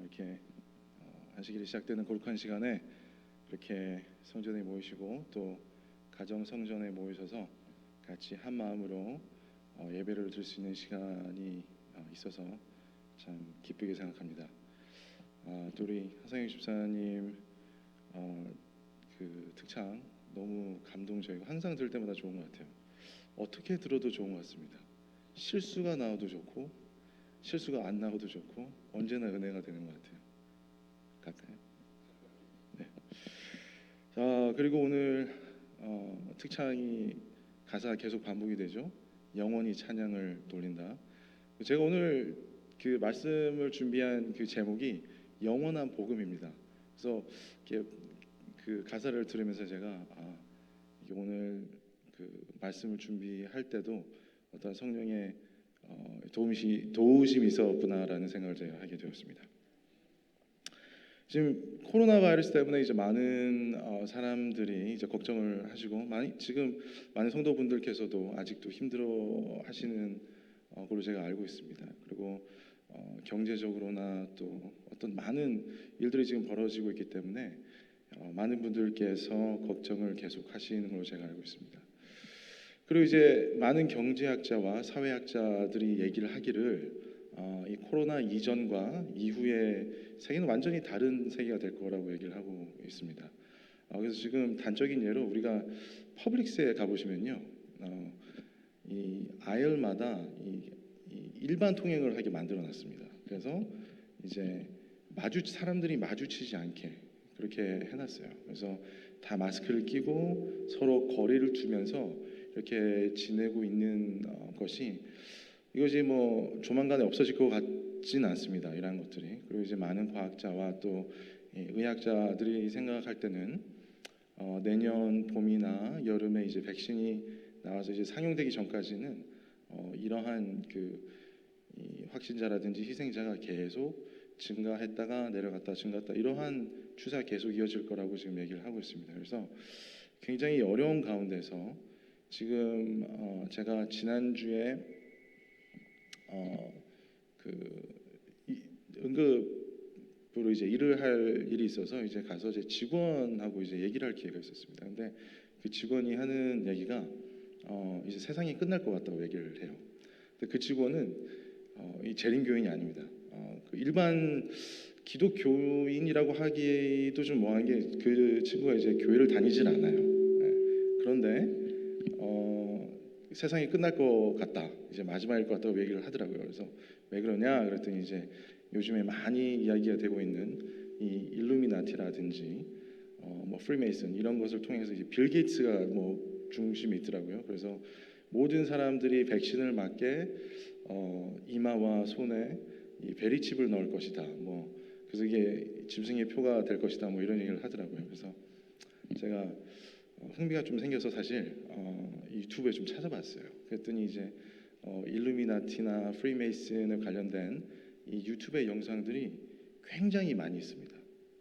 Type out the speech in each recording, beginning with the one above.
이렇게 안식일이 시작되는 거룩한 시간에 이렇게 성전에 모이시고 또 가정 성전에 모이셔서 같이 한 마음으로 예배를 드릴 수 있는 시간이 있어서 참 기쁘게 생각합니다. 또 우리 하성영 집사님 그 특창 너무 감동적이고 항상 들을 때마다 좋은 것 같아요. 어떻게 들어도 좋은 것 같습니다. 실수가 나와도 좋고 실수가 안 나와도 좋고 언제나 은혜가 되는 것 같아요. 갈까요? 네. 자, 그리고 오늘 특창이 가사가 계속 반복이 되죠. 영원히 찬양을 돌린다. 제가 오늘 그 말씀을 준비한 그 제목이 영원한 복음입니다. 그래서 이렇게 그 가사를 들으면서 제가 이게 오늘 그 말씀을 준비할 때도 어떤 성령의 도우심이 있었구나라는 생각을 제가 하게 되었습니다. 지금 코로나 바이러스 때문에 이제 많은 사람들이 이제 걱정을 하시고 지금 많은 성도분들께서도 아직도 힘들어 하시는 걸로 제가 알고 있습니다. 그리고 경제적으로나 또 어떤 많은 일들이 지금 벌어지고 있기 때문에 많은 분들께서 걱정을 계속 하시는 걸로 제가 알고 있습니다. 그리고 이제 많은 경제학자와 사회학자들이 얘기를 하기를 이 코로나 이전과 이후의 세계는 완전히 다른 세계가 될 거라고 얘기를 하고 있습니다. 그래서 지금 단적인 예로 우리가 퍼블릭스에 가보시면요, 이 아열마다 이 일반 통행을 하게 만들어놨습니다. 그래서 이제 사람들이 마주치지 않게 그렇게 해놨어요. 그래서 다 마스크를 끼고 서로 거리를 두면서 이렇게 지내고 있는 것이 이것이 뭐 조만간에 없어질 것 같지는 않습니다. 이러한 것들이. 그리고 이제 많은 과학자와 또 의학자들이 생각할 때는 내년 봄이나 여름에 이제 백신이 나와서 이제 상용되기 전까지는 이러한 이 확진자라든지 희생자가 계속 증가했다가 내려갔다 증가했다 이러한 추세가 계속 이어질 거라고 지금 얘기를 하고 있습니다. 그래서 굉장히 어려운 가운데서 지금 제가 지난주에 응급으로 이제 일을 할 일이 있어서 이제 가서 제 직원하고 이제 얘기를 할 기회가 있었습니다. 근데 그 직원이 하는 얘기가 이제 세상이 끝날 것 같다고 얘기를 해요. 근데 그 직원은 이 재림교인이 아닙니다. 그 일반 기독교인이라고 하기도 좀 뭐한 게 그 친구가 이제 교회를 다니질 않아요. 네. 그런데 세상이 끝날 것 같다, 이제 마지막일 것 같다고 얘기를 하더라고요. 그래서 왜 그러냐 그랬더니 이제 요즘에 많이 이야기가 되고 있는 이 일루미나티라든지 뭐 프리메이슨 이런 것을 통해서 이제 빌 게이츠가 뭐 중심에 있더라고요. 그래서 모든 사람들이 백신을 맞게 이마와 손에 이 베리칩을 넣을 것이다. 뭐 그래서 이게 짐승의 표가 될 것이다. 뭐 이런 얘기를 하더라고요. 그래서 제가 흥미가 좀 생겨서 사실 유튜브에 좀 찾아봤어요. 그랬더니 이제 일루미나티나 프리메이슨에 관련된 이 유튜브의 영상들이 굉장히 많이 있습니다.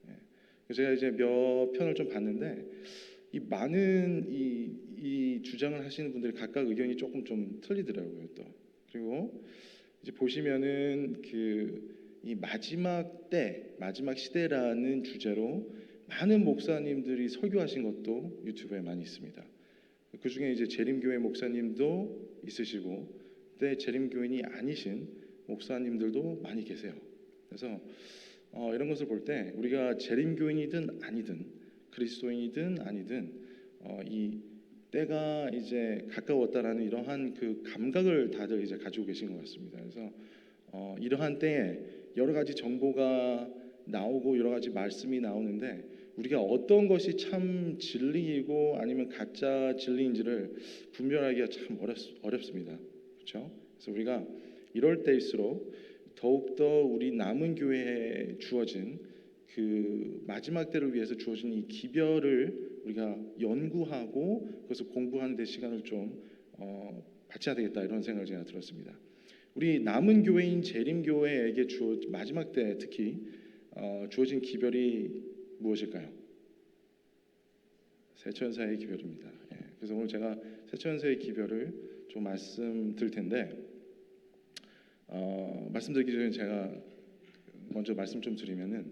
예. 제가 이제 몇 편을 좀 봤는데 이 많은 이 주장을 하시는 분들이 각각 의견이 조금 좀 틀리더라고요. 또 그리고 이제 보시면은 이 마지막 때, 마지막 시대라는 주제로 많은 목사님들이 설교하신 것도 유튜브에 많이 있습니다. 그 중에 이제 재림교회 목사님도 있으시고, 또 재림교인이 아니신 목사님들도 많이 계세요. 그래서 이런 것을 볼 때 우리가 재림교인이든 아니든 그리스도인이든 아니든 이 때가 이제 가까웠다라는 이러한 그 감각을 다들 이제 가지고 계신 것 같습니다. 그래서 이러한 때에 여러 가지 정보가 나오고 여러 가지 말씀이 나오는데 우리가 어떤 것이 참 진리이고 아니면 가짜 진리인지를 분별하기가 참 어렵습니다. 그렇죠? 그래서 우리가 이럴 때일수록 더욱더 우리 남은 교회에 주어진 그 마지막 때를 위해서 주어진 이 기별을 우리가 연구하고 그것을 공부하는 데 시간을 좀 바쳐야 되겠다 이런 생각을 제가 들었습니다. 우리 남은 교회인 재림교회에게 마지막 때 특히 주어진 기별이 무엇일까요? 세천사의 기별입니다. 예, 그래서 오늘 제가 세천사의 기별을 좀 말씀드릴 텐데 말씀드리기 전에 제가 먼저 말씀 좀 드리면은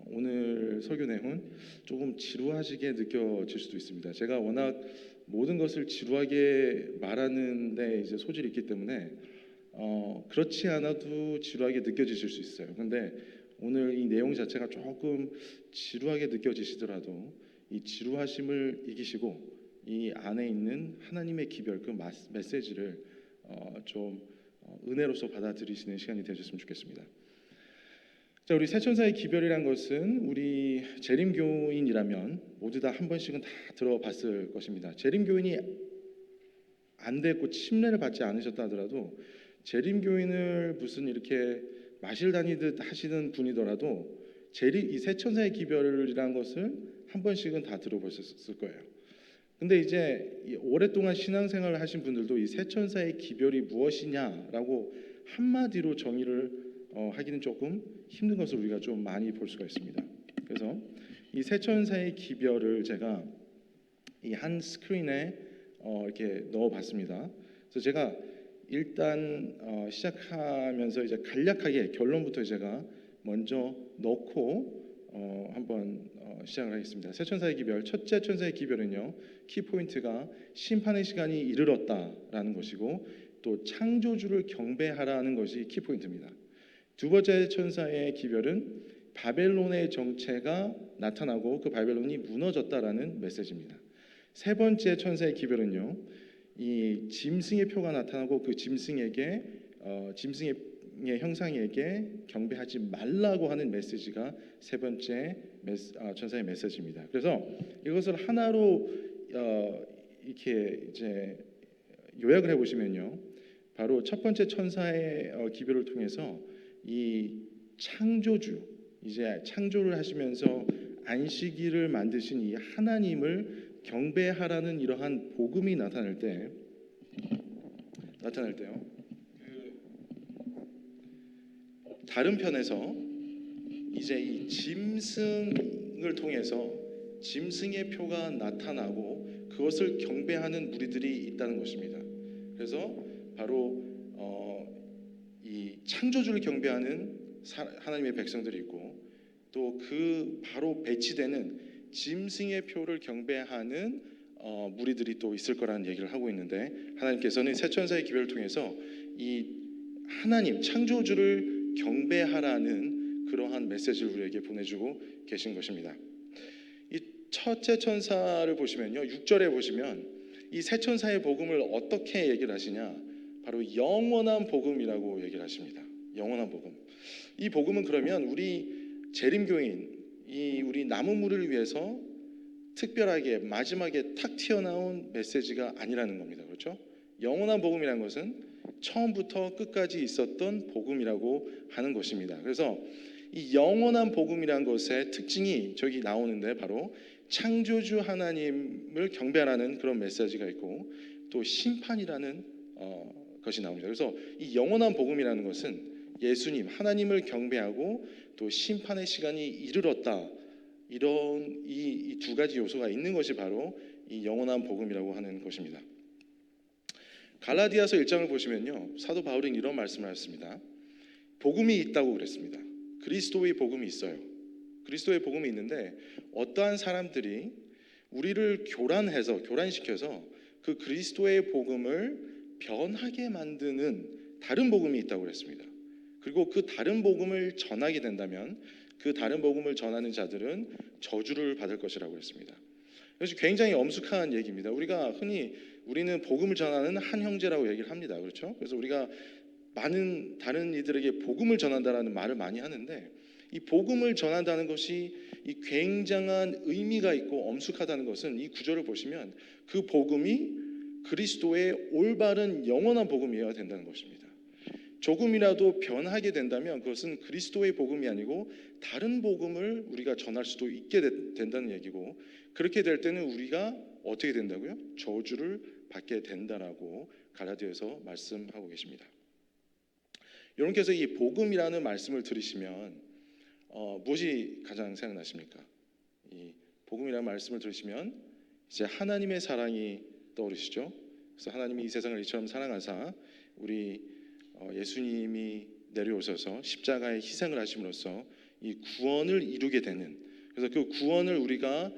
오늘 설교 내용은 조금 지루하시게 느껴질 수도 있습니다. 제가 워낙 모든 것을 지루하게 말하는데 이제 소질이 있기 때문에 그렇지 않아도 지루하게 느껴지실 수 있어요. 근데 오늘 이 내용 자체가 조금 지루하게 느껴지시더라도 이 지루하심을 이기시고 이 안에 있는 하나님의 기별 그 메시지를 좀 은혜로서 받아들이시는 시간이 되셨으면 좋겠습니다. 자, 우리 새천사의 기별이란 것은 우리 재림교인이라면 모두 다 한 번씩은 다 들어봤을 것입니다. 재림교인이 안 됐고 침례를 받지 않으셨다 하더라도 재림교인을 무슨 이렇게 마실 다니듯 하시는 분이더라도 이 새천사의 기별이란 것을 한 번씩은 다 들어보셨을 거예요. 근데 이제 오랫동안 신앙생활을 하신 분들도 이 새천사의 기별이 무엇이냐라고 한마디로 정의를 하기는 조금 힘든 것을 우리가 좀 많이 볼 수가 있습니다. 그래서 이 새천사의 기별을 제가 이 한 스크린에 이렇게 넣어봤습니다. 그래서 제가 일단 시작하면서 이제 간략하게 결론부터 제가 먼저 넣고 한번 시작을 하겠습니다. 새천사의 기별, 첫째 천사의 기별은요, 키포인트가 심판의 시간이 이르렀다라는 것이고 또 창조주를 경배하라는 것이 키포인트입니다. 두 번째 천사의 기별은 바벨론의 정체가 나타나고 그 바벨론이 무너졌다라는 메시지입니다. 세 번째 천사의 기별은요, 이 짐승의 표가 나타나고 그 짐승의 형상에게 경배하지 말라고 하는 메시지가 세 번째 천사의 메시지입니다. 그래서 이것을 하나로 이렇게 이제 요약을 해보시면요, 바로 첫 번째 천사의 기별을 통해서 이 창조주, 이제 창조를 하시면서 안식일을 만드신 이 하나님을 경배하라는 이러한 복음이 나타날 때요, 다른 편에서 이제 이 짐승을 통해서 짐승의 표가 나타나고 그것을 경배하는 무리들이 있다는 것입니다. 그래서 바로 이 창조주를 경배하는 하나님의 백성들이 있고 또 그 바로 배치되는 짐승의 표를 경배하는 무리들이 또 있을 거라는 얘기를 하고 있는데, 하나님께서는 새 천사의 기별을 통해서 이 하나님 창조주를 경배하라는 그러한 메시지를 우리에게 보내주고 계신 것입니다. 이 첫째 천사를 보시면요, 6절에 보시면 이 새 천사의 복음을 어떻게 얘기를 하시냐, 바로 영원한 복음이라고 얘기를 하십니다. 영원한 복음. 이 복음은 그러면 우리 재림교인, 우리 남은 무리를 위해서 특별하게 마지막에 탁 튀어나온 메시지가 아니라는 겁니다. 그렇죠? 영원한 복음이라는 것은 처음부터 끝까지 있었던 복음이라고 하는 것입니다. 그래서 이 영원한 복음이라는 것의 특징이 저기 나오는데, 바로 창조주 하나님을 경배하라는 그런 메시지가 있고 또 심판이라는 것이 나옵니다. 그래서 이 영원한 복음이라는 것은 예수님, 하나님을 경배하고 또 심판의 시간이 이르렀다, 이런 이 두 가지 요소가 있는 것이 바로 이 영원한 복음이라고 하는 것입니다. 갈라디아서 1장을 보시면요, 사도 바울은 이런 말씀을 하셨습니다. 복음이 있다고 그랬습니다. 그리스도의 복음이 있어요. 그리스도의 복음이 있는데 어떠한 사람들이 우리를 교란시켜서 그 그리스도의 복음을 변하게 만드는 다른 복음이 있다고 그랬습니다. 그리고 그 다른 복음을 전하게 된다면 그 다른 복음을 전하는 자들은 저주를 받을 것이라고 했습니다. 그래서 굉장히 엄숙한 얘기입니다. 우리는 복음을 전하는 한 형제라고 얘기를 합니다. 그렇죠? 그래서 우리가 많은 다른 이들에게 복음을 전한다라는 말을 많이 하는데, 이 복음을 전한다는 것이 이 굉장한 의미가 있고 엄숙하다는 것은 이 구절을 보시면 그 복음이 그리스도의 올바른 영원한 복음이어야 된다는 것입니다. 조금이라도 변하게 된다면 그것은 그리스도의 복음이 아니고 다른 복음을 우리가 전할 수도 있게 된다는 얘기고, 그렇게 될 때는 우리가 어떻게 된다고요? 저주를 받게 된다라고 갈라디아에서 말씀하고 계십니다. 여러분께서 이 복음이라는 말씀을 들으시면 무엇이 가장 생각나십니까? 이 복음이라는 말씀을 들으시면 이제 하나님의 사랑이 떠오르시죠. 그래서 하나님이 이 세상을 이처럼 사랑하사 우리 예수님이 내려오셔서 십자가의 희생을 하심으로써 이 구원을 이루게 되는, 그래서 그 구원을 우리가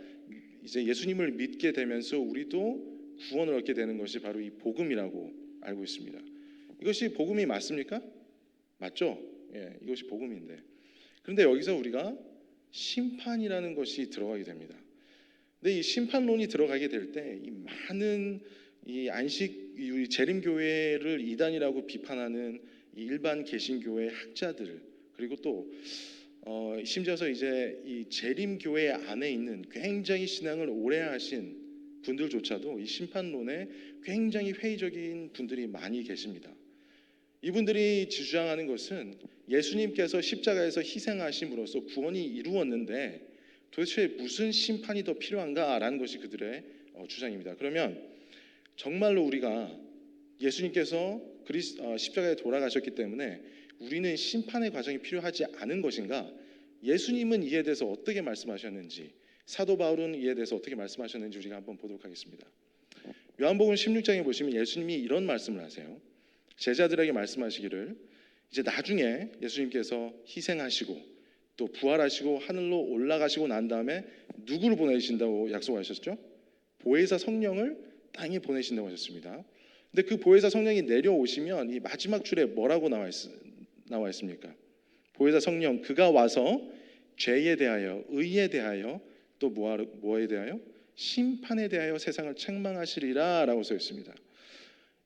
이제 예수님을 믿게 되면서 우리도 구원을 얻게 되는 것이 바로 이 복음이라고 알고 있습니다. 이것이 복음이 맞습니까? 맞죠? 예, 이것이 복음인데, 그런데 여기서 우리가 심판이라는 것이 들어가게 됩니다. 근데 이 심판론이 들어가게 될 때 이 많은 이 안식 이 재림교회를 이단이라고 비판하는 이 일반 개신교회 학자들, 그리고 또 심지어서 이제 이 재림교회 안에 있는 굉장히 신앙을 오래 하신 분들조차도 이 심판론에 굉장히 회의적인 분들이 많이 계십니다. 이분들이 주장하는 것은 예수님께서 십자가에서 희생하심으로써 구원이 이루었는데 도대체 무슨 심판이 더 필요한가라는 것이 그들의 주장입니다. 그러면 정말로 우리가 예수님께서 십자가에 돌아가셨기 때문에 우리는 심판의 과정이 필요하지 않은 것인가? 예수님은 이에 대해서 어떻게 말씀하셨는지, 사도 바울은 이에 대해서 어떻게 말씀하셨는지 우리가 한번 보도록 하겠습니다. 요한복음 16장에 보시면 예수님이 이런 말씀을 하세요. 제자들에게 말씀하시기를, 이제 나중에 예수님께서 희생하시고 또 부활하시고 하늘로 올라가시고 난 다음에 누구를 보내신다고 약속하셨죠? 보혜사 성령을 땅에 보내신다고 하셨습니다. 근데 그 보혜사 성령이 내려오시면 이 마지막 줄에 뭐라고 나와 있습니까? 보혜사 성령, 그가 와서 죄에 대하여, 의에 대하여, 또 뭐에 대하여? 심판에 대하여 세상을 책망하시리라 라고 써 있습니다.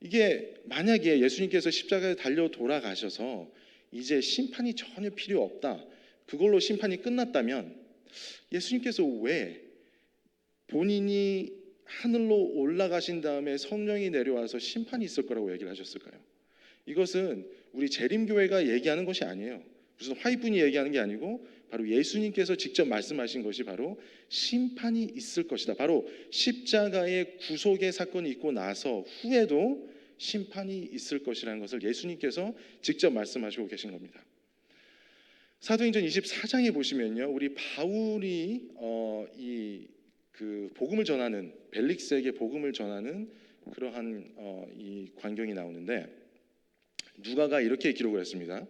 이게 만약에 예수님께서 십자가에 달려 돌아가셔서 이제 심판이 전혀 필요 없다, 그걸로 심판이 끝났다면 예수님께서 왜 본인이 하늘로 올라가신 다음에 성령이 내려와서 심판이 있을 거라고 얘기를 하셨을까요? 이것은 우리 재림교회가 얘기하는 것이 아니에요. 무슨 화이분이 얘기하는 게 아니고 바로 예수님께서 직접 말씀하신 것이 바로 심판이 있을 것이다. 바로 십자가의 구속의 사건이 있고 나서 후에도 심판이 있을 것이라는 것을 예수님께서 직접 말씀하시고 계신 겁니다. 사도행전 24장에 보시면요, 우리 바울이 그 복음을 전하는, 벨릭스에게 복음을 전하는 그러한 이 광경이 나오는데, 누가가 이렇게 기록을 했습니다.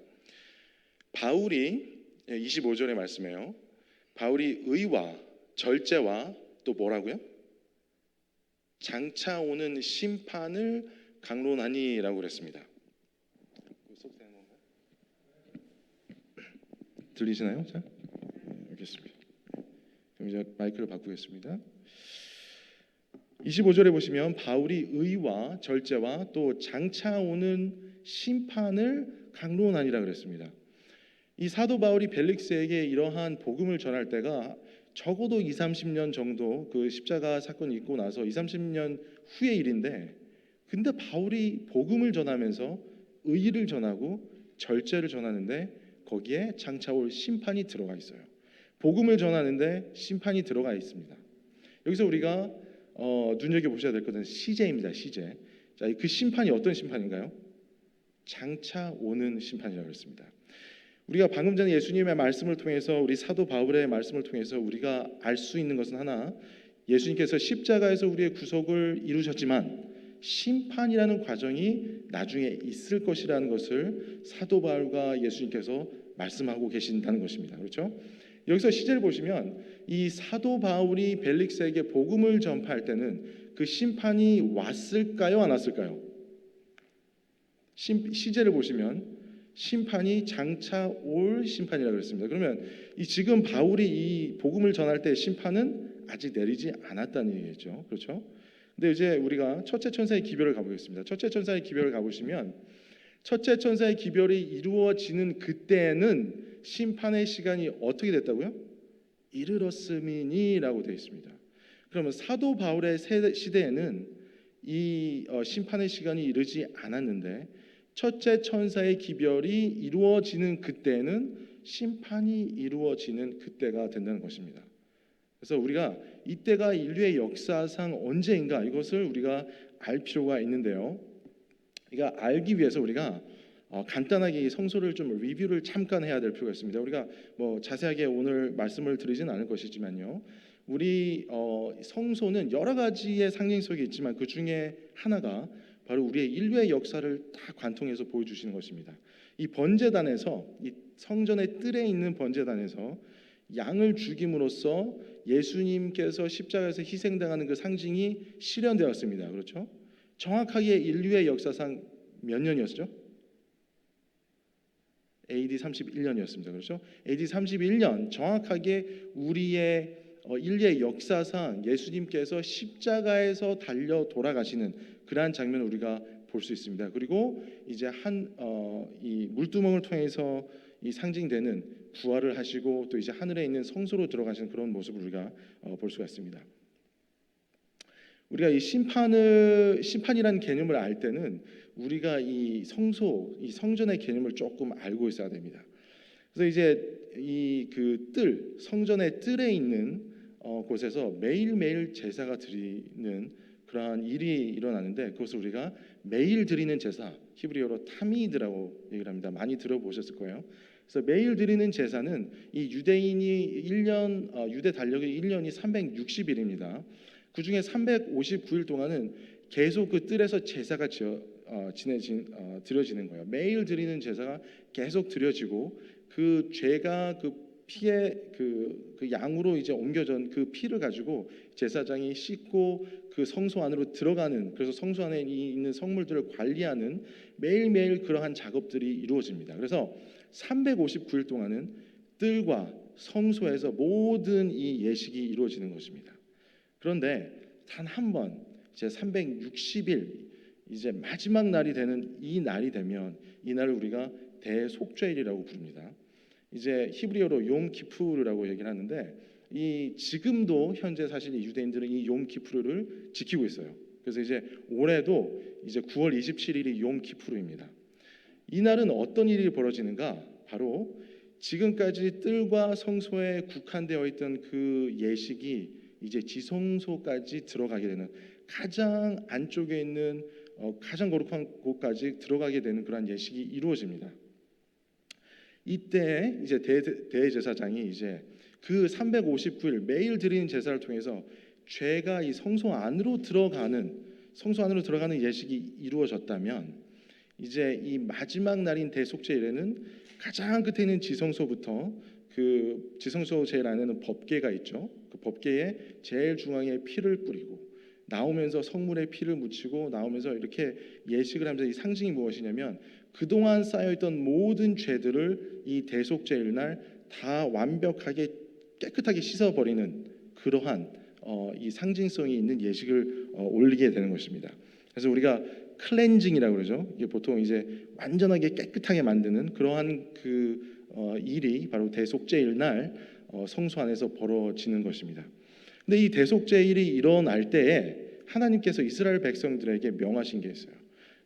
바울이 25절의 말씀이에요. 바울이 의와 절제와 또 뭐라고요? 장차 오는 심판을 강론하니라고 그랬습니다. 들리시나요? 자, 알겠습니다. 그럼 이제 마이크를 바꾸겠습니다. 25절에 보시면 바울이 의와 절제와 또 장차 오는 심판을 강론하니라 그랬습니다. 이 사도 바울이 벨릭스에게 이러한 복음을 전할 때가 적어도 20-30년 정도, 그 십자가 사건이 있고 나서 20-30년 후의 일인데, 근데 바울이 복음을 전하면서 의를 전하고 절제를 전하는데 거기에 장차 올 심판이 들어가 있어요. 복음을 전하는데 심판이 들어가 있습니다. 여기서 우리가 눈여겨보셔야 될 것은 시제입니다. 시제. 자, 그 심판이 어떤 심판인가요? 장차 오는 심판이라고 했습니다. 우리가 방금 전에 예수님의 말씀을 통해서, 우리 사도 바울의 말씀을 통해서 우리가 알 수 있는 것은 하나, 예수님께서 십자가에서 우리의 구속을 이루셨지만 심판이라는 과정이 나중에 있을 것이라는 것을 사도 바울과 예수님께서 말씀하고 계신다는 것입니다. 그렇죠? 여기서 시제를 보시면 이 사도 바울이 벨릭스에게 복음을 전파할 때는 그 심판이 왔을까요, 안 왔을까요? 시제를 보시면 심판이 장차 올 심판이라고 했습니다. 그러면 이 지금 바울이 이 복음을 전할 때 심판은 아직 내리지 않았다는 얘기죠. 그렇죠? 근데 이제 우리가 첫째 천사의 기별을 가보겠습니다. 첫째 천사의 기별을 가보시면 첫째 천사의 기별이 이루어지는 그때는 심판의 시간이 어떻게 됐다고요? 이르렀음이니라고 되어 있습니다. 그러면 사도 바울의 시대에는 이 심판의 시간이 이르지 않았는데 첫째 천사의 기별이 이루어지는 그때는 심판이 이루어지는 그때가 된다는 것입니다. 그래서 우리가 이때가 인류의 역사상 언제인가, 이것을 우리가 알 필요가 있는데요. 그러니까 알기 위해서 우리가 간단하게 성소를 좀 리뷰를 잠깐 해야 될 필요가 있습니다. 우리가 뭐 자세하게 오늘 말씀을 드리지는 않을 것이지만요, 우리 성소는 여러 가지의 상징성이 있지만 그 중에 하나가 바로 우리의 인류의 역사를 다 관통해서 보여주시는 것입니다. 이 번제단에서, 이 성전의 뜰에 있는 번제단에서 양을 죽임으로써 예수님께서 십자가에서 희생당하는 그 상징이 실현되었습니다. 그렇죠? 정확하게 인류의 역사상 몇 년이었죠? AD 31년이었습니다. 그렇죠? AD 31년 정확하게 우리의 인류의 역사상 예수님께서 십자가에서 달려 돌아가시는 그러한 장면을 우리가 볼 수 있습니다. 그리고 이제 이 물두멍을 통해서 이 상징되는 부활을 하시고 또 이제 하늘에 있는 성소로 들어가시는 그런 모습을 우리가 볼 수가 있습니다. 우리가 이 심판이라는 개념을 알 때는 우리가 이 성소, 이 성전의 개념을 조금 알고 있어야 됩니다. 그래서 이제 이 그 성전의 뜰에 있는 곳에서 매일매일 제사가 드리는 그러한 일이 일어나는데 그것을 우리가 매일 드리는 제사, 히브리어로 타미드라고 얘기를 합니다. 많이 들어보셨을 거예요. 그래서 매일 드리는 제사는 이 유대인이 1년 유대 달력의 1년이 360일입니다. 그 중에 359일 동안은 계속 그 뜰에서 제사가 드려지는 거예요. 매일 드리는 제사가 계속 드려지고 그 죄가 그 피에 그 양으로 이제 옮겨진 그 피를 가지고 제사장이 씻고 그 성소 안으로 들어가는, 그래서 성소 안에 있는 성물들을 관리하는 매일매일 그러한 작업들이 이루어집니다. 그래서 359일 동안은 뜰과 성소에서 모든 이 예식이 이루어지는 것입니다. 그런데 단 한 번 이제 360일 이제 마지막 날이 되는 이 날이 되면 이 날을 우리가 대속죄일이라고 부릅니다. 이제 히브리어로 욤 키푸르라고 얘기를 하는데 이 지금도 현재 사실 이 유대인들은 이 욤 키푸르를 지키고 있어요. 그래서 이제 올해도 이제 9월 27일이 욤 키푸르입니다. 이 날은 어떤 일이 벌어지는가? 바로 지금까지 뜰과 성소에 국한되어 있던 그 예식이 이제 지성소까지 들어가게 되는, 가장 안쪽에 있는 가장 거룩한 곳까지 들어가게 되는 그런 예식이 이루어집니다. 이때 이제 대제사장이 이제 그 359일 매일 드리는 제사를 통해서 죄가 이 성소 안으로 들어가는 예식이 이루어졌다면 이제 이 마지막 날인 대속죄일에는 가장 끝에 있는 지성소부터 그 지성소 제일 안에는 법궤가 있죠. 그 법궤에 제일 중앙에 피를 뿌리고 나오면서 성물에 피를 묻히고 나오면서 이렇게 예식을 하면서 이 상징이 무엇이냐면 그동안 쌓여있던 모든 죄들을 이 대속죄일 날 다 완벽하게 깨끗하게 씻어버리는 그러한 이 상징성이 있는 예식을 올리게 되는 것입니다. 그래서 우리가 클렌징이라고 그러죠. 이게 보통 이제 완전하게 깨끗하게 만드는 그러한 일이 바로 대속죄일 날 성소 안에서 벌어지는 것입니다. 근데 이 대속죄일이 일어날 때에 하나님께서 이스라엘 백성들에게 명하신 게 있어요.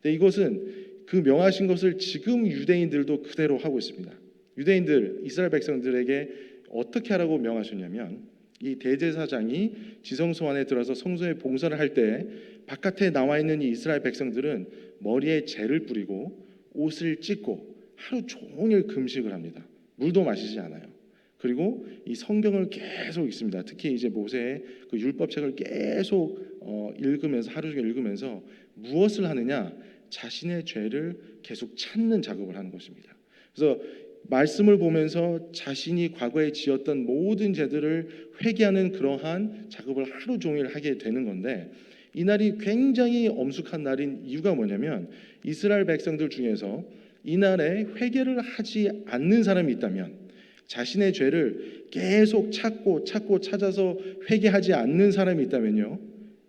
근데 이것은 그 명하신 것을 지금 유대인들도 그대로 하고 있습니다. 유대인들, 이스라엘 백성들에게 어떻게 하라고 명하셨냐면 이 대제사장이 지성소 안에 들어서 성소에 봉사를 할 때 바깥에 나와 있는 이 이스라엘 백성들은 머리에 젤을 뿌리고 옷을 찢고 하루 종일 금식을 합니다. 물도 마시지 않아요. 그리고 이 성경을 계속 읽습니다. 특히 이제 모세의 그 율법책을 계속 읽으면서 하루 종일 읽으면서 무엇을 하느냐? 자신의 죄를 계속 찾는 작업을 하는 것입니다. 그래서 말씀을 보면서 자신이 과거에 지었던 모든 죄들을 회개하는 그러한 작업을 하루 종일 하게 되는 건데 이 날이 굉장히 엄숙한 날인 이유가 뭐냐면 이스라엘 백성들 중에서 이 날에 회개를 하지 않는 사람이 있다면 자신의 죄를 계속 찾고 찾아서 회개하지 않는 사람이 있다면요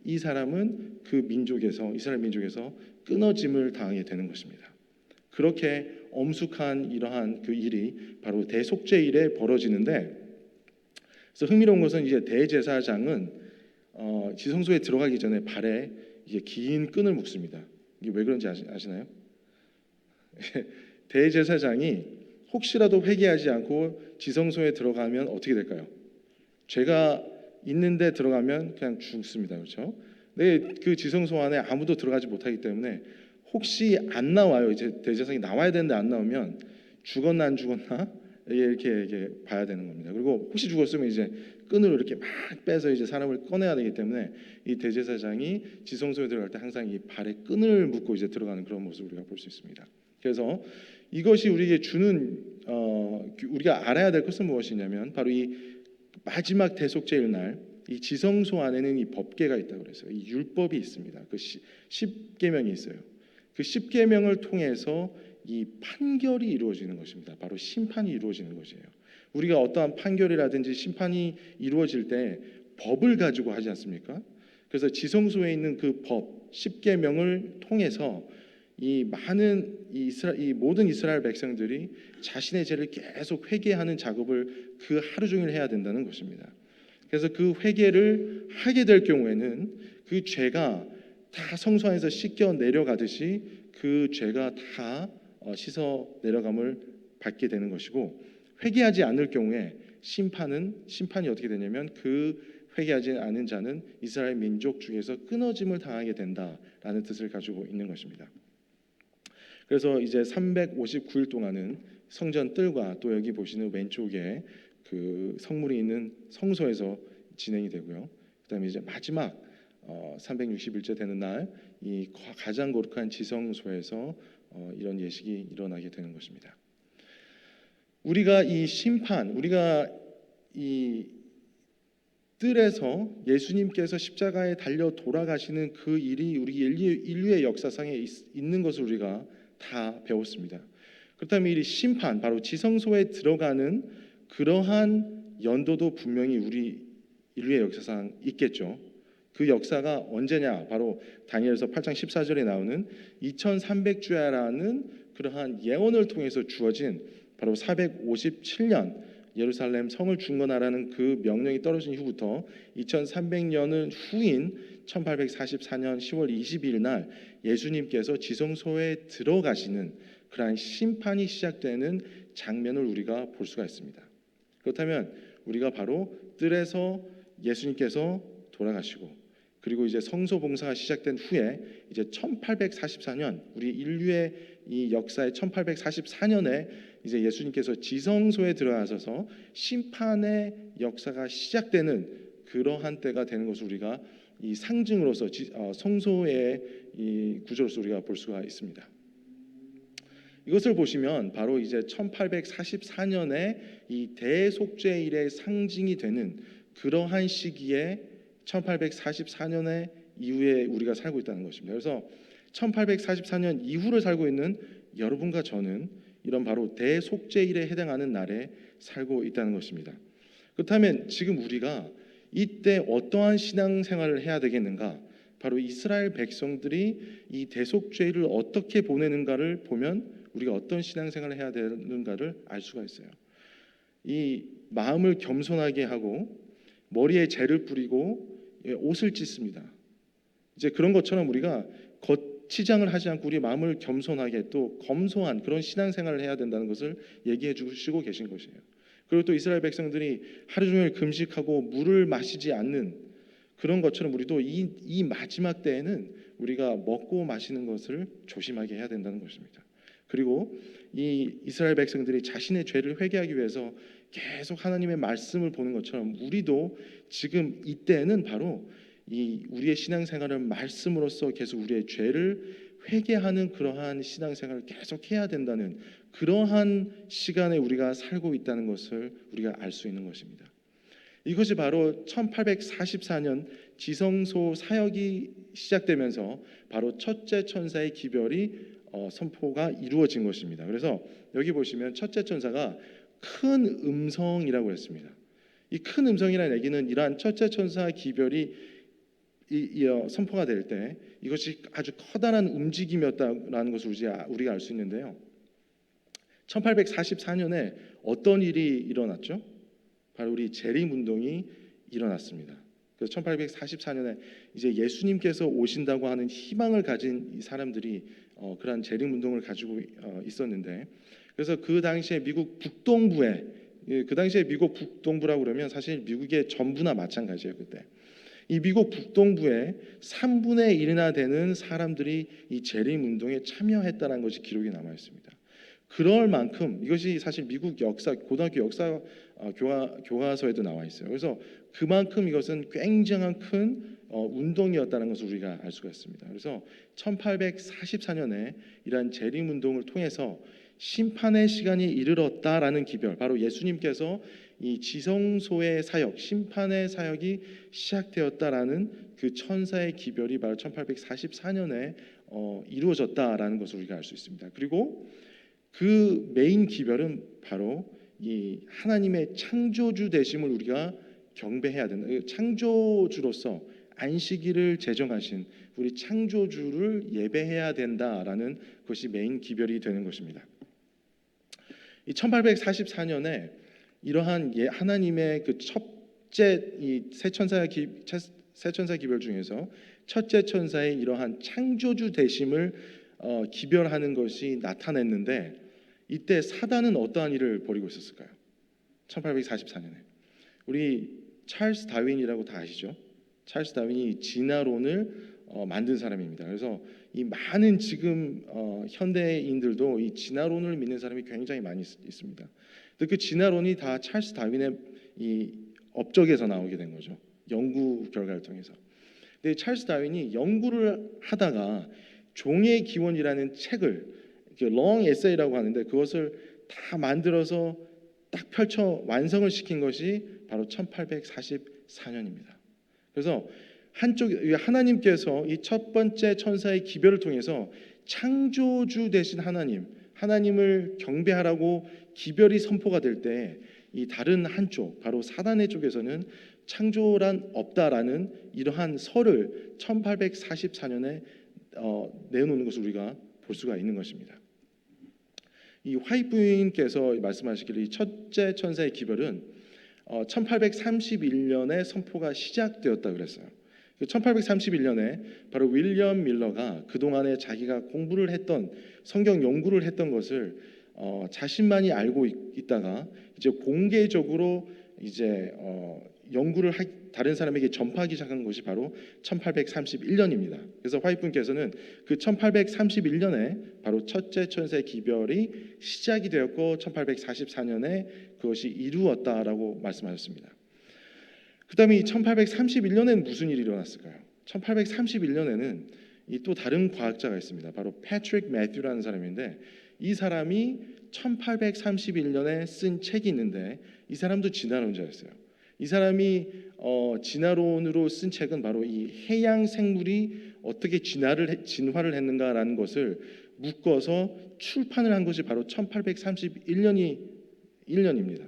이 사람은 그 민족에서 이스라엘 민족에서 끊어짐을 당하게 되는 것입니다. 그렇게 엄숙한 이러한 그 일이 바로 대속죄일에 벌어지는데 그래서 흥미로운 것은 이제 대제사장은 지성소에 들어가기 전에 발에 이게 긴 끈을 묶습니다. 이게 왜 그런지 아시나요? 대제사장이 혹시라도 회개하지 않고 지성소에 들어가면 어떻게 될까요? 죄가 있는데 들어가면 그냥 죽습니다. 그렇죠? 근데 그 지성소 안에 아무도 들어가지 못하기 때문에 혹시 안 나와요. 이제 대제사장이 나와야 되는데 안 나오면 죽었나 안 죽었나 이렇게 봐야 되는 겁니다. 그리고 혹시 죽었으면 이제 끈으로 이렇게 막 빼서 이제 사람을 꺼내야 되기 때문에 이 대제사장이 지성소에 들어갈 때 항상 이 발에 끈을 묶고 이제 들어가는 그런 모습을 우리가 볼 수 있습니다. 그래서 이것이 우리에게 주는 우리가 알아야 될 것은 무엇이냐면 바로 이 마지막 대속죄일 날 이 지성소 안에는 이 법궤가 있다고 그래서 이 율법이 있습니다. 그 십계명이 있어요. 그 십계명을 통해서 이 판결이 이루어지는 것입니다. 바로 심판이 이루어지는 것이에요. 우리가 어떠한 판결이라든지 심판이 이루어질 때 법을 가지고 하지 않습니까? 그래서 지성소에 있는 그 법, 십계명을 통해서 이 많은 이 모든 이스라엘 백성들이 자신의 죄를 계속 회개하는 작업을 그 하루 종일 해야 된다는 것입니다. 그래서 그 회개를 하게 될 경우에는 그 죄가 다 성소 안에서 씻겨 내려가듯이 그 죄가 다 씻어 내려감을 받게 되는 것이고, 회개하지 않을 경우에 심판이 어떻게 되냐면 그 회개하지 않은 자는 이스라엘 민족 중에서 끊어짐을 당하게 된다라는 뜻을 가지고 있는 것입니다. 그래서 이제 359일 동안은 성전 뜰과 또 여기 보시는 왼쪽에 그 성물이 있는 성소에서 진행이 되고요. 그다음에 이제 마지막 360일째 되는 날 이 가장 거룩한 지성소에서 이런 예식이 일어나게 되는 것입니다. 우리가 이 뜰에서 예수님께서 십자가에 달려 돌아가시는 그 일이 우리 인류의 역사상에 있는 것을 우리가 다 배웠습니다. 그렇다면 이 심판, 바로 지성소에 들어가는 그러한 연도도 분명히 우리 인류의 역사상 있겠죠. 그 역사가 언제냐? 바로 다니엘서 8장 14절에 나오는 2300주야라는 그러한 예언을 통해서 주어진 바로 457년 예루살렘 성을 중건하라는 그 명령이 떨어진 후부터 2300년은 후인 1844년 10월 22일 날 예수님께서 지성소에 들어가시는 그러한 심판이 시작되는 장면을 우리가 볼 수가 있습니다. 그렇다면 우리가 바로 뜰에서 예수님께서 돌아가시고, 그리고 이제 성소 봉사가 시작된 후에 이제 1844년 우리 인류의 이 역사의 1844년에 이제 예수님께서 지성소에 들어가셔서 심판의 역사가 시작되는 그러한 때가 되는 것을 우리가 이 상징으로서 성소의 이 구조로서 우리가 볼 수가 있습니다. 이것을 보시면 바로 이제 1844년에 이 대속죄일의 상징이 되는 그러한 시기에 1844년의 이후에 우리가 살고 있다는 것입니다. 그래서 1844년 이후를 살고 있는 여러분과 저는 이런 바로 대속죄일에 해당하는 날에 살고 있다는 것입니다. 그렇다면 지금 우리가 이때 어떠한 신앙생활을 해야 되겠는가? 바로 이스라엘 백성들이 이 대속죄일을 어떻게 보내는가를 보면 우리가 어떤 신앙생활을 해야 되는가를 알 수가 있어요. 이 마음을 겸손하게 하고 머리에 재를 뿌리고 옷을 찢습니다. 이제 그런 것처럼 우리가 치장을 하지 않고 우리 마음을 겸손하게 또 검소한 그런 신앙생활을 해야 된다는 것을 얘기해 주시고 계신 것이에요. 그리고 또 이스라엘 백성들이 하루 종일 금식하고 물을 마시지 않는 그런 것처럼 우리도 이 마지막 때에는 우리가 먹고 마시는 것을 조심하게 해야 된다는 것입니다. 그리고 이 이스라엘 백성들이 자신의 죄를 회개하기 위해서 계속 하나님의 말씀을 보는 것처럼 우리도 지금 이때는 바로 이 우리의 신앙생활을 말씀으로써 계속 우리의 죄를 회개하는 그러한 신앙생활을 계속 해야 된다는 그러한 시간에 우리가 살고 있다는 것을 우리가 알 수 있는 것입니다. 이것이 바로 1844년 지성소 사역이 시작되면서 바로 첫째 천사의 기별이 선포가 이루어진 것입니다. 그래서 여기 보시면 첫째 천사가 큰 음성이라고 했습니다. 이 큰 음성이라는 얘기는 이러한 첫째 천사 기별이 선포가 될 때 이것이 아주 커다란 움직임이었다라는 것을 우리가 알 수 있는데요. 1844년에 어떤 일이 일어났죠? 바로 우리 재림운동이 일어났습니다. 그래서 1844년에 이제 예수님께서 오신다고 하는 희망을 가진 이 사람들이 그러한 재림운동을 가지고 있었는데, 그래서 그 당시에 미국 북동부에 그 당시에 미국 북동부라고 그러면 사실 미국의 전부나 마찬가지예요. 그때 이 미국 북동부에 3분의 1이나 되는 사람들이 이 재림운동에 참여했다는 것이 기록이 남아 있습니다. 그럴 만큼 이것이 사실 미국 역사 고등학교 역사 교과서에도 나와 있어요. 그래서 그만큼 이것은 굉장한 큰 운동이었다는 것을 우리가 알 수가 있습니다. 그래서 1844년에 이러한 재림운동을 통해서 심판의 시간이 이르렀다라는 기별, 바로 예수님께서 이 지성소의 사역, 심판의 사역이 시작되었다라는 그 천사의 기별이 바로 1844년에 이루어졌다라는 것을 우리가 알 수 있습니다. 그리고 그 메인 기별은 바로 이 하나님의 창조주 되심을 우리가 경배해야 된다. 창조주로서 안식일을 제정하신 우리 창조주를 예배해야 된다라는 것이 메인 기별이 되는 것입니다. 이 1844년에 이러한 하나님의 그 첫째 이 세 천사 기별 중에서 첫째 천사의 이러한 창조주 되심을 기별하는 것이 나타냈는데, 이때 사단은 어떠한 일을 벌이고 있었을까요? 1844년에 우리 찰스 다윈이라고 다 아시죠? 찰스 다윈이 진화론을 만든 사람입니다. 그래서 이 많은 지금 현대인들도 이 진화론을 믿는 사람이 굉장히 많이 있습니다. 그 진화론이 다 찰스 다윈의 이 업적에서 나오게 된 거죠. 연구 결과를 통해서. 근데 찰스 다윈이 연구를 하다가 종의 기원이라는 책을 롱 에세이라고 하는데 그것을 다 만들어서 딱 펼쳐 완성을 시킨 것이 바로 1844년입니다. 그래서 한쪽 하나님께서 이 첫 번째 천사의 기별을 통해서 창조주 되신 하나님을 경배하라고 기별이 선포가 될 때, 이 다른 한쪽 바로 사단의 쪽에서는 창조란 없다라는 이러한 설을 1844년에 내놓는 것을 우리가 볼 수가 있는 것입니다. 이 화이트 부인께서 말씀하시기를 이 첫째 천사의 기별은 1831년에 선포가 시작되었다 그랬어요. 1831년에 바로 윌리엄 밀러가 그동안에 자기가 공부를 했던 성경 연구를 했던 것을 자신만이 알고 있다가 이제 공개적으로 이제 연구를 다른 사람에게 전파하기 시작한 것이 바로 1831년입니다. 그래서 화이트 분께서는 그 1831년에 바로 첫째 천사의 기별이 시작이 되었고 1844년에 그것이 이루었다라고 말씀하셨습니다. 그 다음에 1831년에는 무슨 일이 일어났을까요? 1831년에는 또 다른 과학자가 있습니다. 바로 패트릭 매튜라는 사람인데, 이 사람이 1831년에 쓴 책이 있는데 이 사람도 진화론자였어요. 이 사람이 진화론으로 쓴 책은 바로 이 해양 생물이 어떻게 진화를 했는가라는 것을 묶어서 출판을 한 것이 바로 1831년입니다.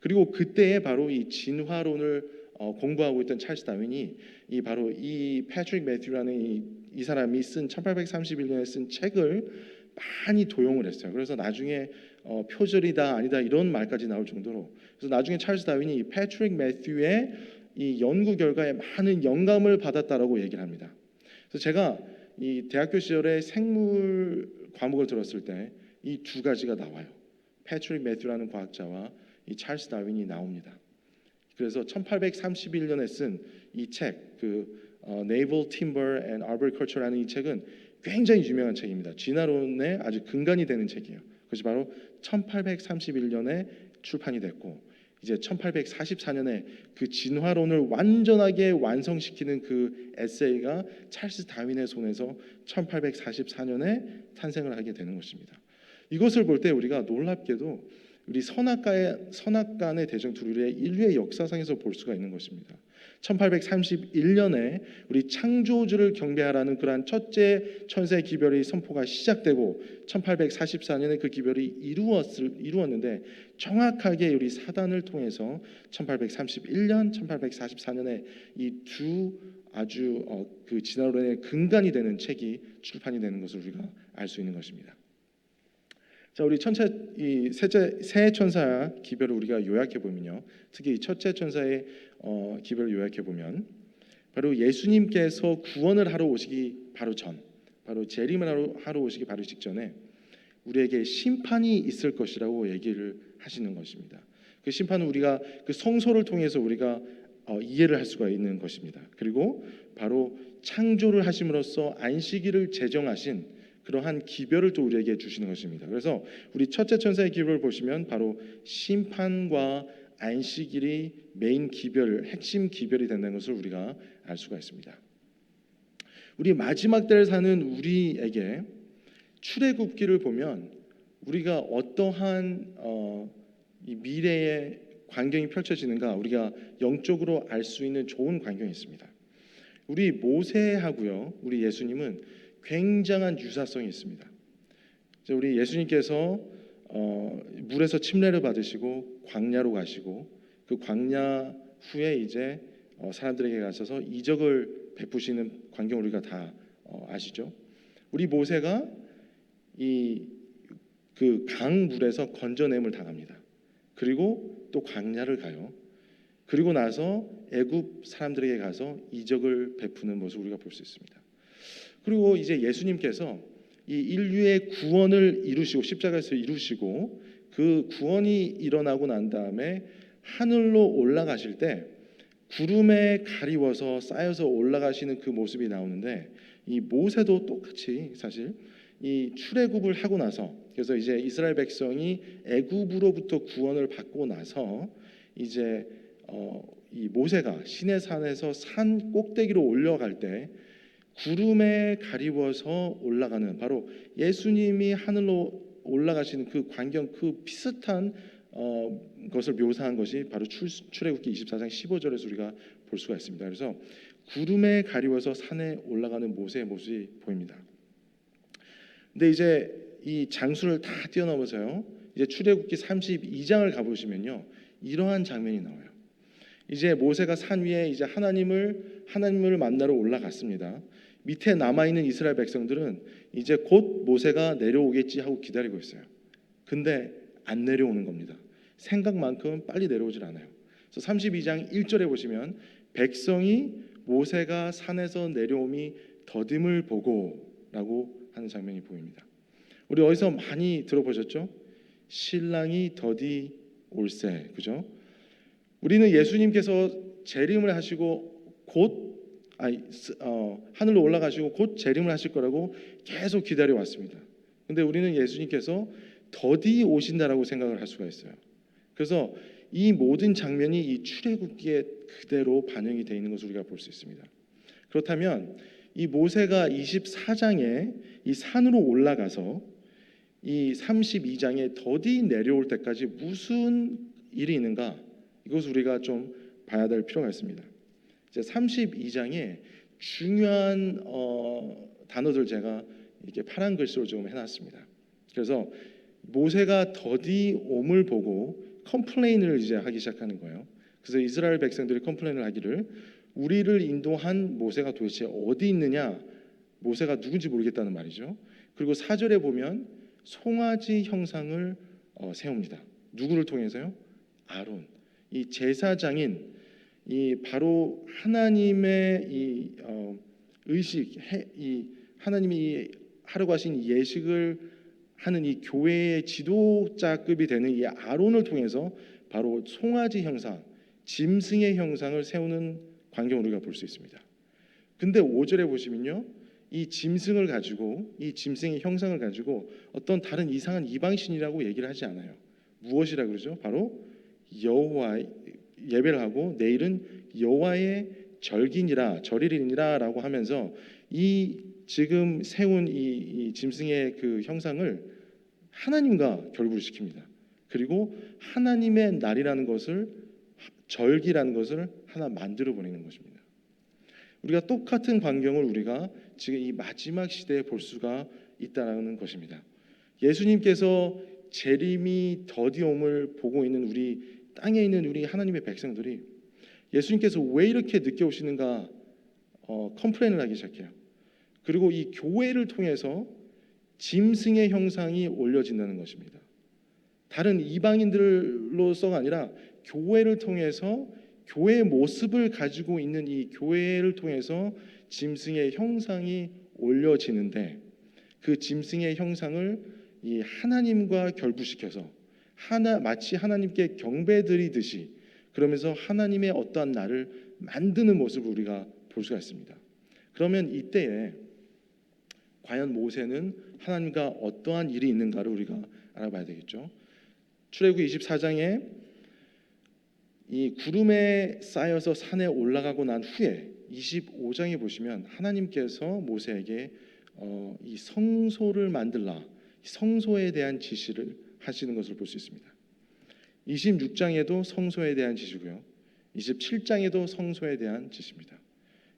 그리고 그때에 바로 이 진화론을 공부하고 있던 찰스 다윈이 바로 이 패트릭 매튜라는 이 사람이 쓴 1831년에 쓴 책을 많이 도용을 했어요. 그래서 나중에 표절이다 아니다 이런 말까지 나올 정도로, 그래서 나중에 찰스 다윈이 이 패트릭 매튜의 이 연구 결과에 많은 영감을 받았다라고 얘기를 합니다. 그래서 제가 이 대학교 시절에 생물 과목을 들었을 때 이 두 가지가 나와요. 패트릭 매튜라는 과학자와 이 찰스 다윈이 나옵니다. 그래서 1831년에 쓴 이 책, Naval Timber and Arboriculture라는 이 책은 굉장히 유명한 책입니다. 진화론의 아주 근간이 되는 책이에요. 그것이 바로 1831년에 출판이 됐고, 이제 1844년에 그 진화론을 완전하게 완성시키는 그 에세이가 찰스 다윈의 손에서 1844년에 탄생을 하게 되는 것입니다. 이것을 볼 때 우리가 놀랍게도 우리 선악간의 대전 둘의 인류의 역사상에서 볼 수가 있는 것입니다. 1831년에 우리 창조주를 경배하라는 그러한 첫째 천사의 기별의 선포가 시작되고 1844년에 그 기별이 이루었는데, 정확하게 우리 사단을 통해서 1831년, 1844년에 이 두 아주 그 진화론의 근간이 되는 책이 출판이 되는 것을 우리가 알 수 있는 것입니다. 자, 우리 세 천사 기별을 우리가 요약해 보면요, 특히 첫째 천사의 기별을 요약해 보면 바로 예수님께서 구원을 하러 오시기 바로 전, 바로 재림을 하러 오시기 바로 직전에 우리에게 심판이 있을 것이라고 얘기를 하시는 것입니다. 그 심판은 우리가 그 성소를 통해서 우리가 이해를 할 수가 있는 것입니다. 그리고 바로 창조를 하심으로써 안식일을 제정하신 그러한 기별을 또 우리에게 주시는 것입니다. 그래서 우리 첫째 천사의 기별을 보시면 바로 심판과 안식일이 메인 기별, 핵심 기별이 된다는 것을 우리가 알 수가 있습니다. 우리 마지막 때를 사는 우리에게 출애굽기를 보면 우리가 어떠한 이 미래의 광경이 펼쳐지는가 우리가 영적으로 알 수 있는 좋은 광경이 있습니다. 우리 모세하고요, 우리 예수님은 굉장한 유사성이 있습니다. 우리 예수님께서 물에서 침례를 받으시고 광야로 가시고 그 광야 후에 이제 사람들에게 가셔서 이적을 베푸시는 광경을 우리가 다 아시죠? 우리 모세가 이 그 강물에서 건져냄을 당합니다. 그리고 또 광야를 가요. 그리고 나서 애굽 사람들에게 가서 이적을 베푸는 모습을 우리가 볼 수 있습니다. 그리고 이제 예수님께서 이 인류의 구원을 이루시고 십자가에서 이루시고 그 구원이 일어나고 난 다음에 하늘로 올라가실 때 구름에 가리워서 쌓여서 올라가시는 그 모습이 나오는데 이 모세도 똑같이 사실 이 출애굽을 하고 나서 그래서 이제 이스라엘 백성이 애굽으로부터 구원을 받고 나서 이제 이 모세가 시내산에서 산 꼭대기로 올라갈 때 구름에 가리워서 올라가는 바로 예수님이 하늘로 올라가시는 그 광경 그 비슷한 것을 묘사한 것이 바로 출애굽기 24장 15절에서 우리가 볼 수가 있습니다. 그래서 구름에 가리워서 산에 올라가는 모세의 모습이 보입니다. 근데 이제 이 장수를 다 뛰어넘어서요. 이제 출애굽기 32장을 가보시면요, 이러한 장면이 나와요. 이제 모세가 산 위에 이제 하나님을 만나러 올라갔습니다. 밑에 남아 있는 이스라엘 백성들은 이제 곧 모세가 내려오겠지 하고 기다리고 있어요. 근데 안 내려오는 겁니다. 생각만큼 빨리 내려오질 않아요. 그래서 32장 1절에 보시면 백성이 모세가 산에서 내려옴이 더딤을 보고라고 하는 장면이 보입니다. 우리 어디서 많이 들어보셨죠? 신랑이 더디 올세, 그죠? 우리는 예수님께서 재림을 하시고 하늘로 올라가시고 곧 재림을 하실 거라고 계속 기다려 왔습니다. 근데 우리는 예수님께서 더디 오신다라고 생각을 할 수가 있어요. 그래서 이 모든 장면이 이 출애굽기에 그대로 반영이 되어 있는 것을 우리가 볼 수 있습니다. 그렇다면 이 모세가 24장에 이 산으로 올라가서 이 32장에 더디 내려올 때까지 무슨 일이 있는가, 이것을 우리가 좀 봐야 될 필요가 있습니다. 이제 32장에 중요한 단어들 제가 이렇게 파란 글씨로 좀 해놨습니다. 그래서 모세가 더디 옴을 보고 컴플레인을 이제 하기 시작하는 거예요. 그래서 이스라엘 백성들이 컴플레인을 하기를 우리를 인도한 모세가 도대체 어디 있느냐, 모세가 누군지 모르겠다는 말이죠. 그리고 4절에 보면 송아지 형상을 세웁니다. 누구를 통해서요? 아론, 이 제사장인 이 바로 하나님의 이 의식, 이 하나님이 하려고 하신 예식을 하는 이 교회의 지도자급이 되는 이 아론을 통해서 바로 송아지 형상, 짐승의 형상을 세우는 광경을 우리가 볼 수 있습니다. 근데 5절에 보시면요, 이 짐승을 가지고 이 짐승의 형상을 가지고 어떤 다른 이상한 이방신이라고 얘기를 하지 않아요. 무엇이라 그러죠? 바로 여호와 예배를 하고 내일은 여호와의 절일이니라라고 하면서 이 지금 세운 이 짐승의 그 형상을 하나님과 결부를 시킵니다. 그리고 하나님의 날이라는 것을, 절기라는 것을 하나 만들어 보내는 것입니다. 우리가 똑같은 광경을 우리가 지금 이 마지막 시대에 볼 수가 있다는 것입니다. 예수님께서 재림이 더디옴을 보고 있는 우리 땅에 있는 우리 하나님의 백성들이 예수님께서 왜 이렇게 늦게 오시는가 컴플레인을 하기 시작해요. 그리고 이 교회를 통해서 짐승의 형상이 올려진다는 것입니다. 다른 이방인들로서가 아니라 교회를 통해서 교회의 모습을 가지고 있는 이 교회를 통해서 짐승의 형상이 올려지는데 그 짐승의 형상을 이 하나님과 결부시켜서 마치 하나님께 경배드리듯이 그러면서 하나님의 어떠한 날을 만드는 모습을 우리가 볼 수가 있습니다. 그러면 이때에 과연 모세는 하나님과 어떠한 일이 있는가를 우리가 알아봐야 되겠죠. 출애굽기 24장에 이 구름에 쌓여서 산에 올라가고 난 후에 25장에 보시면 하나님께서 모세에게 이 성소를 만들라, 성소에 대한 지시를 하시는 것을 볼 수 있습니다. 26장에도 성소에 대한 지시고요. 27장에도 성소에 대한 지시입니다.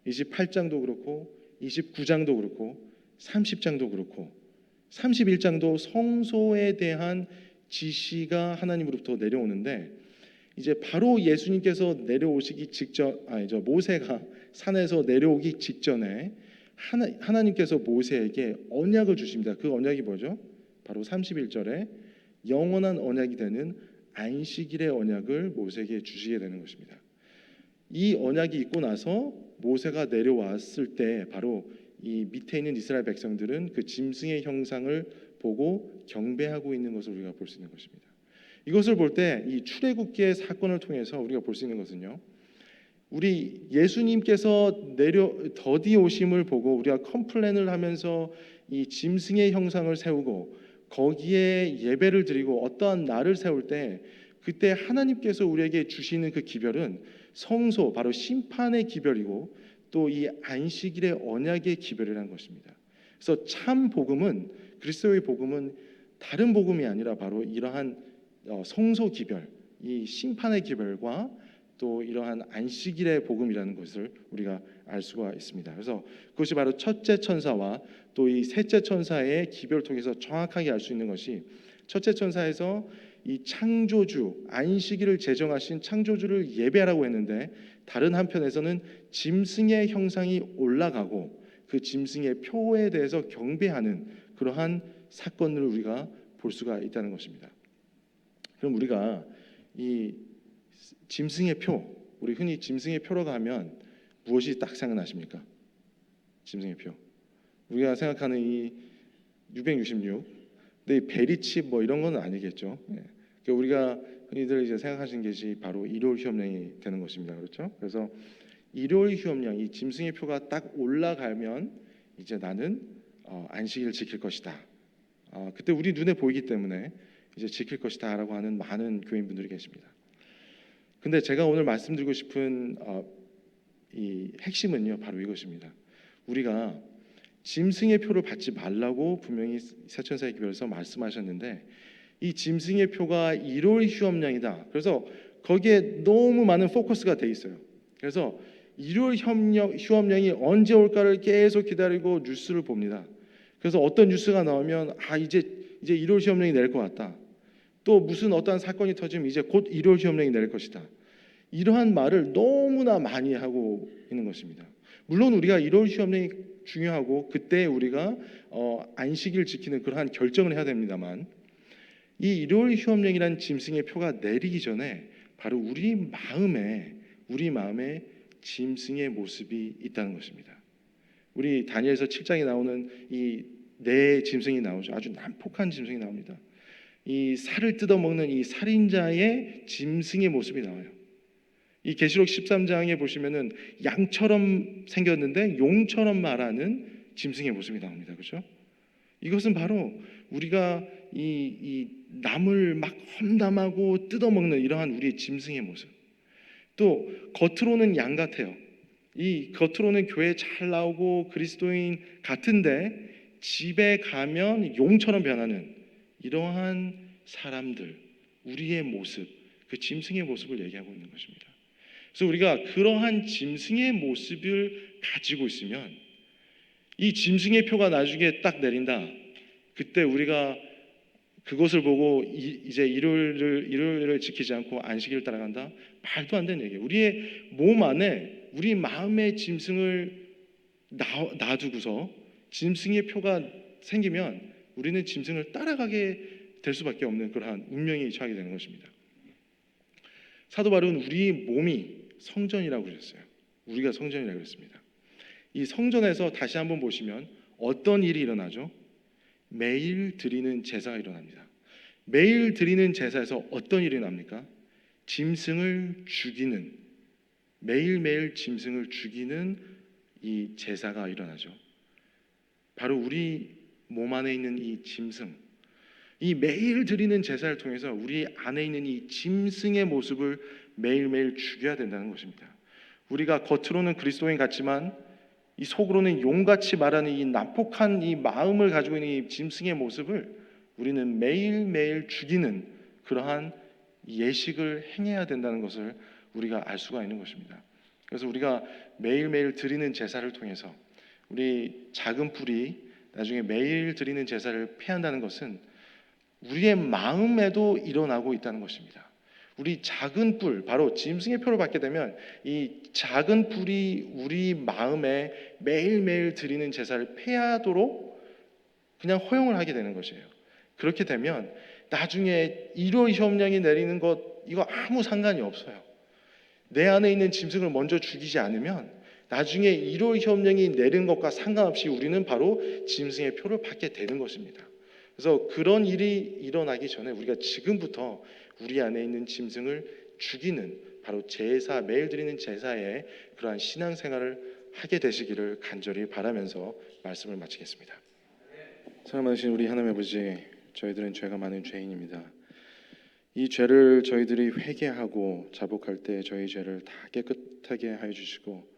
28장도 그렇고 29장도 그렇고 30장도 그렇고 31장도 성소에 대한 지시가 하나님으로부터 내려오는데 이제 바로 예수님께서 내려오시기 직전 모세가 산에서 내려오기 직전에 하나님께서 모세에게 언약을 주십니다. 그 언약이 뭐죠? 바로 31절에 영원한 언약이 되는 안식일의 언약을 모세에게 주시게 되는 것입니다. 이 언약이 있고 나서 모세가 내려왔을 때 바로 이 밑에 있는 이스라엘 백성들은 그 짐승의 형상을 보고 경배하고 있는 것을 우리가 볼 수 있는 것입니다. 이것을 볼 때 이 출애굽기의 사건을 통해서 우리가 볼 수 있는 것은요, 우리 예수님께서 더디 오심을 보고 우리가 컴플레인을 하면서 이 짐승의 형상을 세우고 거기에 예배를 드리고 어떠한 날을 세울 때 그때 하나님께서 우리에게 주시는 그 기별은 성소, 바로 심판의 기별이고 또 이 안식일의 언약의 기별이라는 것입니다. 그래서 참 복음은, 그리스도의 복음은 다른 복음이 아니라 바로 이러한 성소 기별, 이 심판의 기별과 또 이러한 안식일의 복음이라는 것을 우리가 알 수가 있습니다. 그래서 그것이 바로 첫째 천사와 또 이 셋째 천사의 기별을 통해서 정확하게 알 수 있는 것이, 첫째 천사에서 이 창조주, 안식일을 제정하신 창조주를 예배하라고 했는데 다른 한편에서는 짐승의 형상이 올라가고 그 짐승의 표에 대해서 경배하는 그러한 사건을 우리가 볼 수가 있다는 것입니다. 그럼 우리가 이 짐승의 표, 우리 흔히 짐승의 표라고 하면 무엇이 딱 생각나십니까? 짐승의 표. 우리가 생각하는 이 666, 근데 베리칩 뭐 이런 건 아니겠죠. 그러니까 우리가 흔히들 이제 생각하시는 것이 바로 일요일 휴업령이 되는 것입니다. 그렇죠? 그래서 일요일 휴업령, 이 짐승의 표가 딱 올라가면 이제 나는 안식일을 지킬 것이다. 그때 우리 눈에 보이기 때문에 이제 지킬 것이다라고 하는 많은 교인분들이 계십니다. 근데 제가 오늘 말씀드리고 싶은 이 핵심은요, 바로 이것입니다. 우리가 짐승의 표를 받지 말라고 분명히 세천사의 기별에서 말씀하셨는데 이 짐승의 표가 일요일 휴업령이다. 그래서 거기에 너무 많은 포커스가 돼 있어요. 그래서 일요일 휴업령이 언제 올까를 계속 기다리고 뉴스를 봅니다. 그래서 어떤 뉴스가 나오면 이제 일요일 휴업령이 내릴 것 같다. 또 무슨 어떠한 사건이 터지면 이제 곧 일요일 휴업령이 내릴 것이다. 이러한 말을 너무나 많이 하고 있는 것입니다. 물론 우리가 일요일 휴업령이 중요하고 그때 우리가 안식일 지키는 그러한 결정을 해야 됩니다만 이 일요일 휴업령이라는 짐승의 표가 내리기 전에 바로 우리 마음에 짐승의 모습이 있다는 것입니다. 우리 다니엘서 7장에 나오는 이 네 짐승이 나오죠. 아주 난폭한 짐승이 나옵니다. 이 살을 뜯어먹는 이 살인자의 짐승의 모습이 나와요. 이 계시록 13장에 보시면은 양처럼 생겼는데 용처럼 말하는 짐승의 모습이 나옵니다. 그렇죠? 이것은 바로 우리가 이 남을 막 험담하고 뜯어먹는 이러한 우리의 짐승의 모습. 또 겉으로는 양 같아요. 이 겉으로는 교회 잘 나오고 그리스도인 같은데 집에 가면 용처럼 변하는 이러한 사람들, 우리의 모습, 그 짐승의 모습을 얘기하고 있는 것입니다. 그래서 우리가 그러한 짐승의 모습을 가지고 있으면 이 짐승의 표가 나중에 딱 내린다. 그때 우리가 그것을 보고 이제 일요일을 지키지 않고 안식일을 따라간다? 말도 안 되는 얘기예요. 우리의 몸 안에 우리 마음의 짐승을 놔두고서 짐승의 표가 생기면 우리는 짐승을 따라가게 될 수밖에 없는 그러한 운명이 처하게 되는 것입니다. 사도 바울은 우리 몸이 성전이라고 그랬어요. 우리가 성전이라고 그랬습니다. 이 성전에서 다시 한번 보시면 어떤 일이 일어나죠? 매일 드리는 제사가 일어납니다. 매일 드리는 제사에서 어떤 일이 납니까? 짐승을 죽이는, 매일매일 짐승을 죽이는 이 제사가 일어나죠. 바로 우리 몸 안에 있는 이 짐승, 이 매일 드리는 제사를 통해서 우리 안에 있는 이 짐승의 모습을 매일매일 죽여야 된다는 것입니다. 우리가 겉으로는 그리스도인 같지만 이 속으로는 용같이 말하는 이 난폭한 이 마음을 가지고 있는 이 짐승의 모습을 우리는 매일매일 죽이는 그러한 예식을 행해야 된다는 것을 우리가 알 수가 있는 것입니다. 그래서 우리가 매일매일 드리는 제사를 통해서 우리 작은 뿔이 나중에 매일 드리는 제사를 폐한다는 것은 우리의 마음에도 일어나고 있다는 것입니다. 우리 작은 뿔, 바로 짐승의 표를 받게 되면 이 작은 뿔이 우리 마음에 매일매일 드리는 제사를 폐하도록 그냥 허용을 하게 되는 것이에요. 그렇게 되면 나중에 1호 협령이 내리는 것 이거 아무 상관이 없어요. 내 안에 있는 짐승을 먼저 죽이지 않으면 나중에 1호 협령이 내리는 것과 상관없이 우리는 바로 짐승의 표를 받게 되는 것입니다. 그래서 그런 일이 일어나기 전에 우리가 지금부터 우리 안에 있는 짐승을 죽이는 바로 제사, 매일 드리는 제사에 그러한 신앙생활을 하게 되시기를 간절히 바라면서 말씀을 마치겠습니다. 사랑하신 우리 하나님 아버지, 저희들은 죄가 많은 죄인입니다. 이 죄를 저희들이 회개하고 자복할 때 저희 죄를 다 깨끗하게 하여 주시고,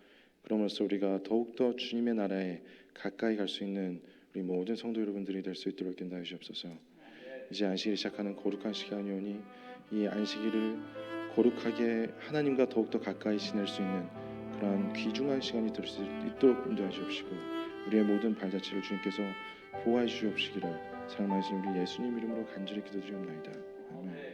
그럼으로써 우리가 더욱더 주님의 나라에 가까이 갈 수 있는 우리 모든 성도 여러분들이 될 수 있도록 인도하여 주옵소서. 이제 안식일을 시작하는 거룩한 시간이오니 이 안식일을 거룩하게 하나님과 더욱더 가까이 지낼 수 있는 그러한 귀중한 시간이 될 수 있도록 인도하여 주옵시고, 우리의 모든 발자취를 주님께서 보호해 주옵시기를 사랑하신 우리 예수님 이름으로 간절히 기도드리옵나이다. 아멘.